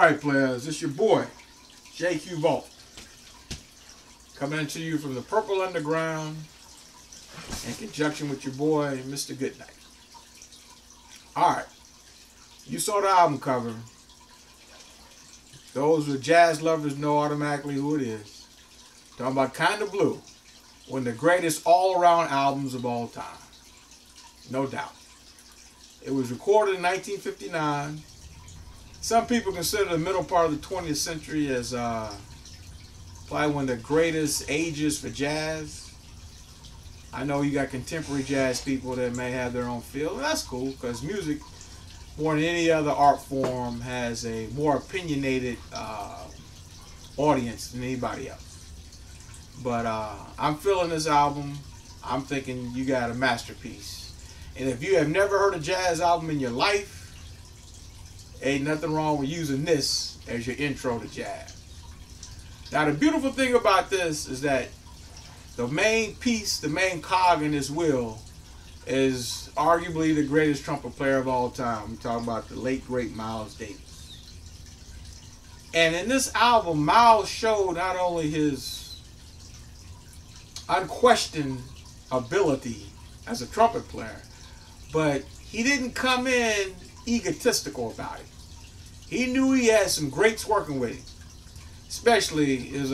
Alright players, it's your boy, JQ Vault. Coming to you from the Purple Underground in conjunction with your boy, Mr. Goodnight. Alright, you saw the album cover. Those who are jazz lovers know automatically who it is. Talking about Kinda Blue, one of the greatest all-around albums of all time. No doubt. It was recorded in 1959. Some people consider the middle part of the 20th century as probably one of the greatest ages for jazz. I know you got contemporary jazz people that may have their own feel, and that's cool because music, more than any other art form, has a more opinionated audience than anybody else. But I'm feeling this album. I'm thinking you got a masterpiece. And if you have never heard a jazz album in your life, ain't nothing wrong with using this as your intro to jazz. Now the beautiful thing about this is that the main piece, the main cog in this wheel, is arguably the greatest trumpet player of all time. We're talking about the late great Miles Davis. And in this album, Miles showed not only his unquestioned ability as a trumpet player, but he didn't come in egotistical about it. He knew he had some greats working with him, especially his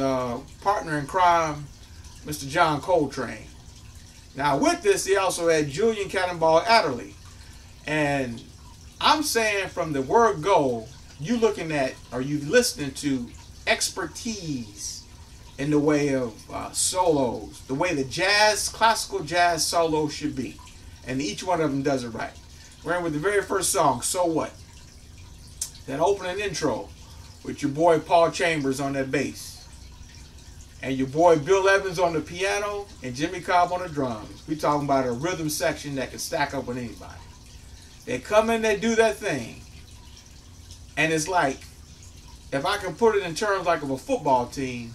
partner in crime, Mr. John Coltrane. Now with this, he also had Julian Cannonball Adderley. And I'm saying from the word go, you looking at, or you listening to expertise in the way of solos, the way the jazz, classical jazz solo should be. And each one of them does it right. We're in with the very first song, So What? That opening intro with your boy Paul Chambers on that bass. And your boy Bill Evans on the piano and Jimmy Cobb on the drums. We talking about a rhythm section that can stack up with anybody. They come in, they do that thing. And it's like, if I can put it in terms like of a football team,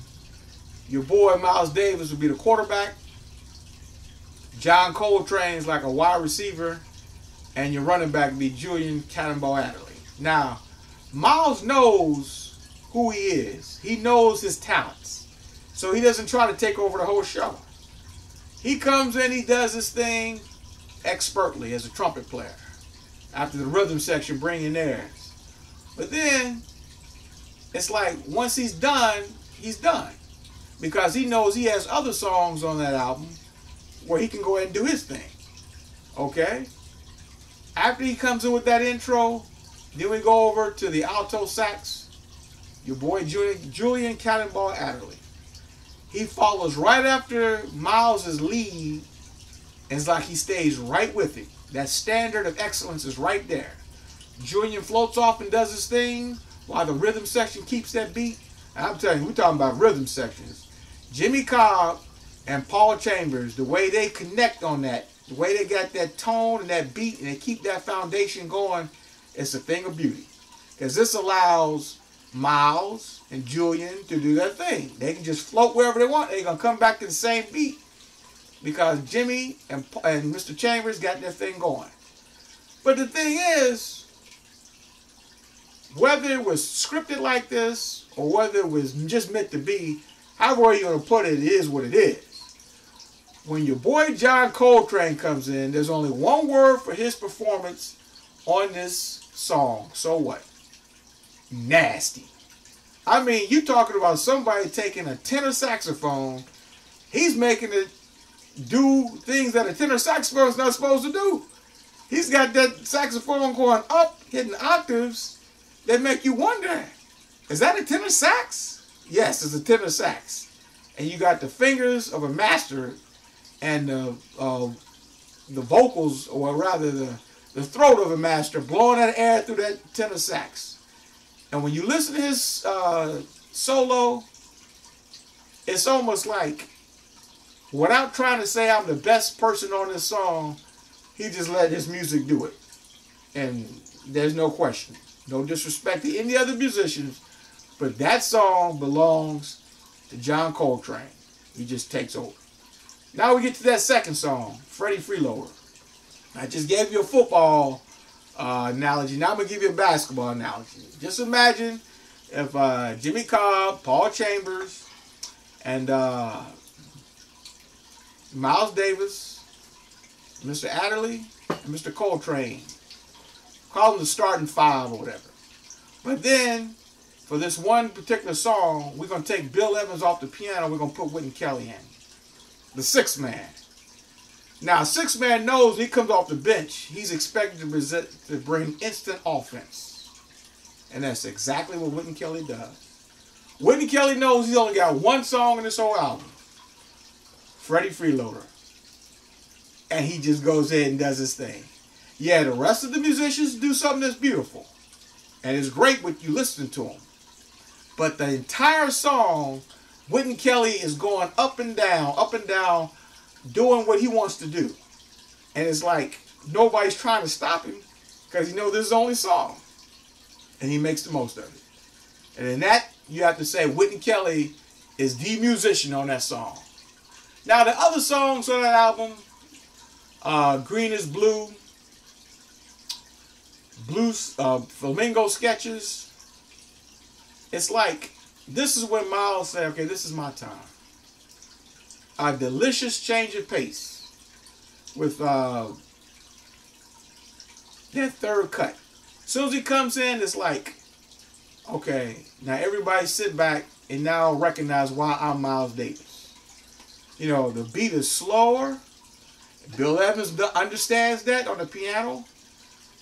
your boy Miles Davis would be the quarterback. John Coltrane's like a wide receiver. And your running back would be Julian Cannonball Adderley. Now, Miles knows who he is. He knows his talents. So he doesn't try to take over the whole show. He comes in, he does his thing expertly as a trumpet player. After the rhythm section, bringing theirs. But then, it's like, once he's done, he's done. Because he knows he has other songs on that album where he can go ahead and do his thing. Okay? After he comes in with that intro, then we go over to the alto sax, your boy Julian Cannonball Adderley. He follows right after Miles' lead, and it's like he stays right with it. That standard of excellence is right there. Julian floats off and does his thing while the rhythm section keeps that beat. And I'm telling you, we're talking about rhythm sections. Jimmy Cobb and Paul Chambers, the way they connect on that, the way they got that tone and that beat and they keep that foundation going, it's a thing of beauty. Because this allows Miles and Julian to do their thing. They can just float wherever they want. They're going to come back to the same beat. Because Jimmy and Mr. Chambers got their thing going. But the thing is, whether it was scripted like this or whether it was just meant to be, however you're going to put it, it is what it is. When your boy John Coltrane comes in, there's only one word for his performance on this song. So what? Nasty. I mean, you talking about somebody taking a tenor saxophone, he's making it do things that a tenor saxophone is not supposed to do. He's got that saxophone going up, hitting octaves that make you wonder, is that a tenor sax? Yes, it's a tenor sax. And you got the fingers of a master and the vocals, or rather the throat of a master, blowing that air through that tenor sax. And when you listen to his solo, it's almost like, without trying to say I'm the best person on this song, he just let his music do it. And there's no question. No disrespect to any other musicians, but that song belongs to John Coltrane. He just takes over. Now we get to that second song, Freddie Freeloader. I just gave you a football analogy. Now I'm going to give you a basketball analogy. Just imagine if Jimmy Cobb, Paul Chambers, and Miles Davis, Mr. Adderley, and Mr. Coltrane, call them the starting five or whatever. But then, for this one particular song, we're going to take Bill Evans off the piano. We're going to put Wynton Kelly in. The sixth man. Now, sixth man knows he comes off the bench. He's expected to bring instant offense. And that's exactly what Wynton Kelly does. Wynton Kelly knows he's only got one song in this whole album. Freddie Freeloader. And he just goes ahead and does his thing. Yeah, the rest of the musicians do something that's beautiful. And it's great when you listen to them. But the entire song, Wynton Kelly is going up and down, doing what he wants to do. And it's like nobody's trying to stop him because he knows this is the only song. And he makes the most of it. And in that, you have to say Wynton Kelly is the musician on that song. Now, the other songs on that album, Green is Blue, Flamingo Sketches, it's like, this is when Miles said, okay, this is my time. A delicious change of pace with that third cut. As soon as he comes in, it's like, okay, now everybody sit back and now recognize why I'm Miles Davis. You know, the beat is slower. Bill Evans understands that on the piano.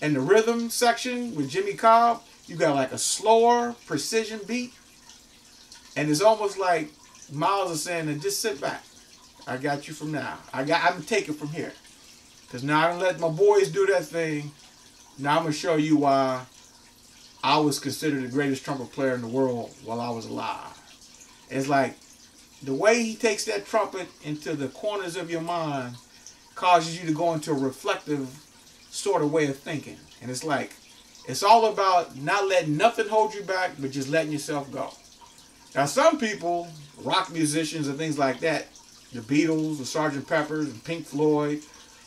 And the rhythm section with Jimmy Cobb, you got like a slower precision beat. And it's almost like Miles is saying, just sit back. I got you from now. I'm going to take it from here. Because now I don't let my boys do that thing. Now I'm going to show you why I was considered the greatest trumpet player in the world while I was alive. It's like the way he takes that trumpet into the corners of your mind causes you to go into a reflective sort of way of thinking. And it's like, it's all about not letting nothing hold you back, but just letting yourself go. Now, some people, rock musicians and things like that, the Beatles, the Sgt. Peppers, and Pink Floyd,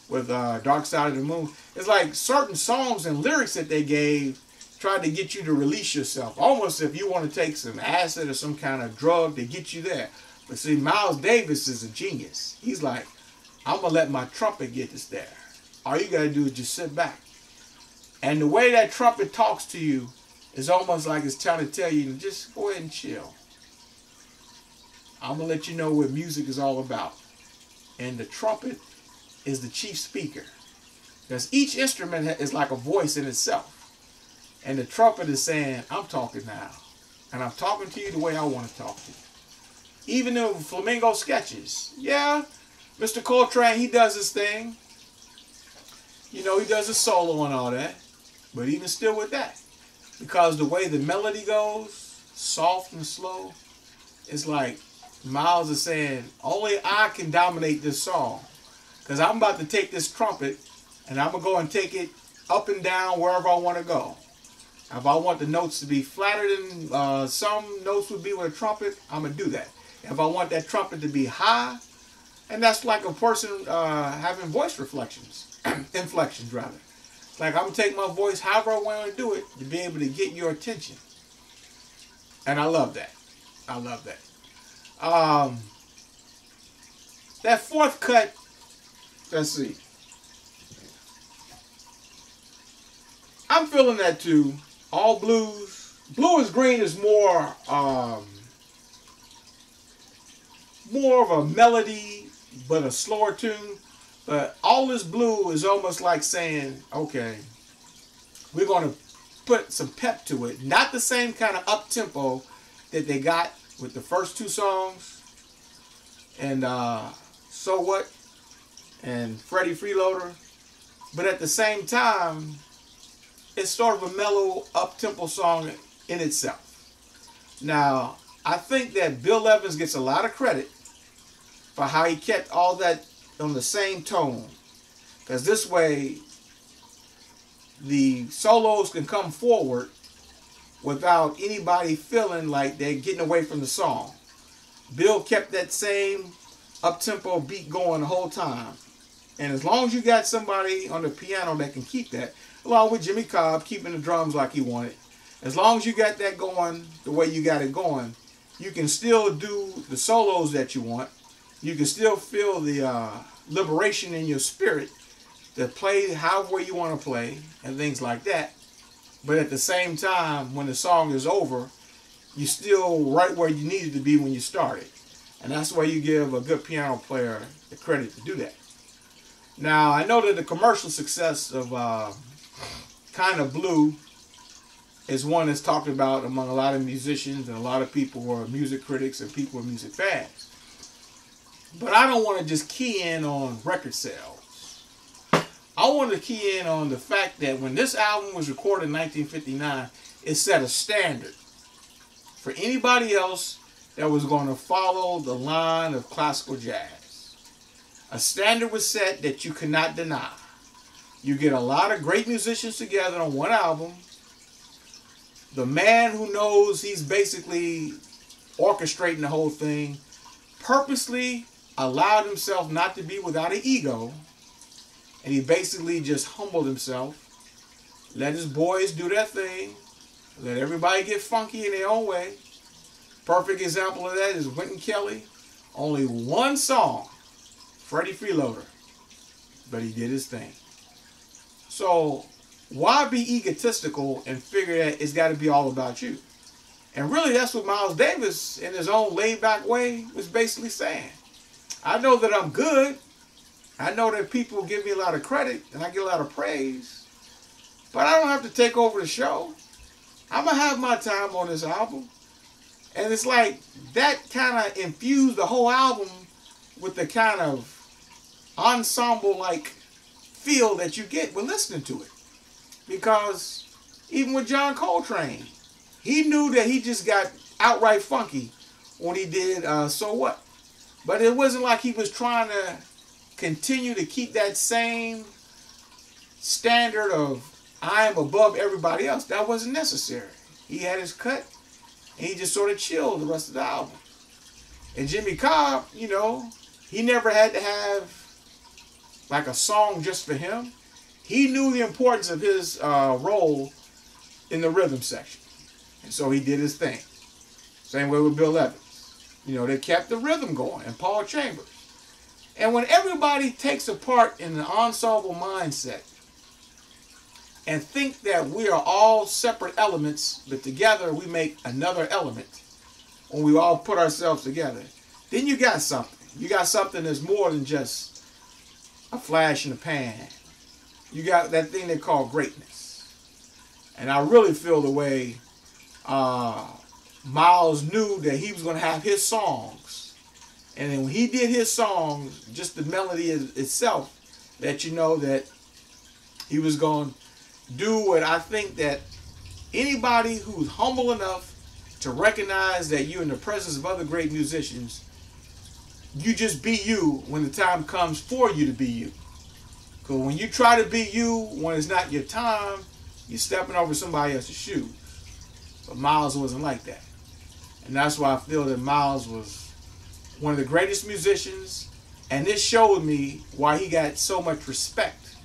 with Dark Side of the Moon, it's like certain songs and lyrics that they gave tried to get you to release yourself. Almost if you want to take some acid or some kind of drug to get you there. But see, Miles Davis is a genius. He's like, I'm going to let my trumpet get us there. All you got to do is just sit back. And the way that trumpet talks to you is almost like it's trying to tell you to just go ahead and chill. I'm going to let you know what music is all about. And the trumpet is the chief speaker. Because each instrument is like a voice in itself. And the trumpet is saying, I'm talking now. And I'm talking to you the way I want to talk to you. Even the Flamingo Sketches. Yeah, Mr. Coltrane, he does his thing. You know, he does a solo and all that. But even still with that, because the way the melody goes, soft and slow, it's like Miles is saying, only I can dominate this song. Because I'm about to take this trumpet and I'm going to go and take it up and down wherever I want to go. If I want the notes to be flatter than some notes would be with a trumpet, I'm going to do that. If I want that trumpet to be high, and that's like a person having voice inflections rather. Like I'm going to take my voice however I want to do it to be able to get your attention. And I love that. I love that. That fourth cut, let's see. I'm feeling that too. All blues. Blue is Green is more of a melody, but a slower tune. But All This Blue is almost like saying, okay, we're going to put some pep to it. Not the same kind of up-tempo that they got with the first two songs. And So What and Freddie Freeloader. But at the same time, it's sort of a mellow, up-tempo song in itself. Now, I think that Bill Evans gets a lot of credit for how he kept all that on the same tone. Because this way, the solos can come forward without anybody feeling like they're getting away from the song. Bill kept that same up-tempo beat going the whole time. And as long as you got somebody on the piano that can keep that, along with Jimmy Cobb keeping the drums like he wanted, As long as you got that going the way you got it going, you can still do the solos that you want. You can still feel the liberation in your spirit to play however you want to play and things like that. But at the same time, when the song is over, you're still right where you needed to be when you started. And that's why you give a good piano player the credit to do that. Now, I know that the commercial success of Kind of Blue is one that's talked about among a lot of musicians and a lot of people who are music critics and people who are music fans. But I don't want to just key in on record sales. I want to key in on the fact that when this album was recorded in 1959, it set a standard for anybody else that was going to follow the line of classical jazz. A standard was set that you could not deny. You get a lot of great musicians together on one album. The man who knows he's basically orchestrating the whole thing purposely allowed himself not to be without an ego, and he basically just humbled himself, let his boys do their thing, let everybody get funky in their own way. Perfect example of that is Wynton Kelly. Only one song, Freddie Freeloader, but he did his thing. So why be egotistical and figure that it's got to be all about you? And really that's what Miles Davis, in his own laid-back way, was basically saying. I know that I'm good. I know that people give me a lot of credit and I get a lot of praise. But I don't have to take over the show. I'm going to have my time on this album. And it's like that kind of infused the whole album with the kind of ensemble-like feel that you get when listening to it. Because even with John Coltrane, he knew that he just got outright funky when he did So What. But it wasn't like he was trying to continue to keep that same standard of I am above everybody else. That wasn't necessary. He had his cut, and he just sort of chilled the rest of the album. And Jimmy Cobb, you know, he never had to have like a song just for him. He knew the importance of his role in the rhythm section. And so he did his thing. Same way with Bill Evans. You know, they kept the rhythm going, and Paul Chambers. And when everybody takes a part in the ensemble mindset and think that we are all separate elements, but together we make another element, when we all put ourselves together, then you got something. You got something that's more than just a flash in the pan. You got that thing they call greatness. And I really feel the way Miles knew that he was going to have his songs. And then when he did his songs, just the melody itself, let you know that he was going to do what I think that anybody who's humble enough to recognize that you're in the presence of other great musicians, you just be you when the time comes for you to be you. Because when you try to be you when it's not your time, you're stepping over somebody else's shoes. But Miles wasn't like that. And that's why I feel that Miles was one of the greatest musicians. And this showed me why he got so much respect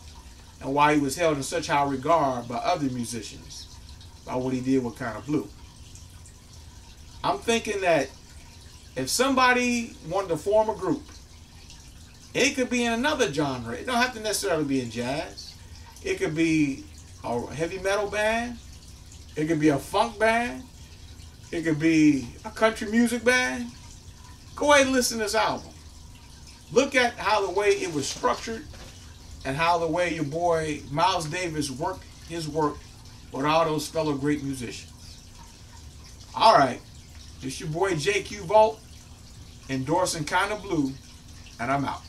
and why he was held in such high regard by other musicians by what he did with Kind of Blue. I'm thinking that if somebody wanted to form a group, it could be in another genre. It don't have to necessarily be in jazz. It could be a heavy metal band. It could be a funk band. It could be a country music band. Go ahead and listen to this album. Look at how the way it was structured and how the way your boy Miles Davis worked his work with all those fellow great musicians. All right. This your boy JQ Vault endorsing Kind of Blue, and I'm out.